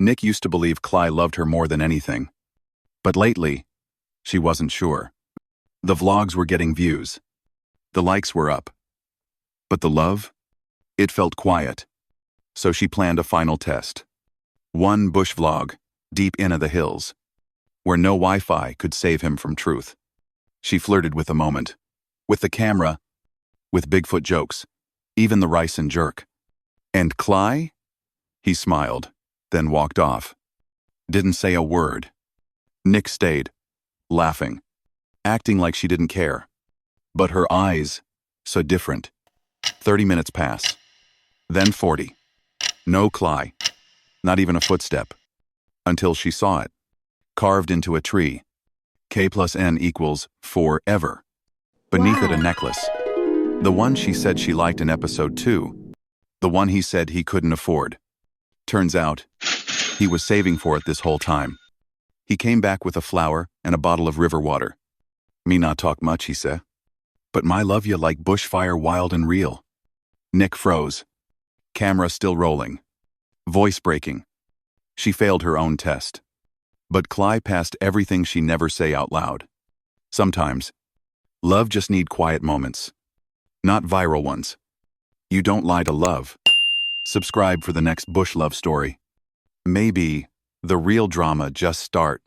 Nick used to believe Cly loved her more than anything. But lately, she wasn't sure. The vlogs were getting views. The likes were up. But the love? It felt quiet. So she planned a final test. One bush vlog, deep into the hills, where no Wi-Fi could save him from truth. She flirted with the moment. With the camera. With Bigfoot jokes. Even the rice and jerk. And Cly? He smiled, then walked off. Didn't say a word. Nick stayed, laughing, acting like she didn't care. But her eyes, so different. 30 minutes pass. Then 40. No Cly. Not even a footstep. Until she saw it. Carved into a tree. K+N equals forever. Beneath it a necklace. The one she said she liked in episode 2. The one he said he couldn't afford. Turns out, he was saving for it this whole time. He came back with a flower and a bottle of river water. Me not talk much, he said. But my love ya like bushfire wild and real. Nick froze. Camera still rolling. Voice breaking. She failed her own test. But Cly passed everything she never say out loud. Sometimes, love just need quiet moments. Not viral ones. You don't lie to love. Subscribe for the next bush love story. Maybe the real drama just start.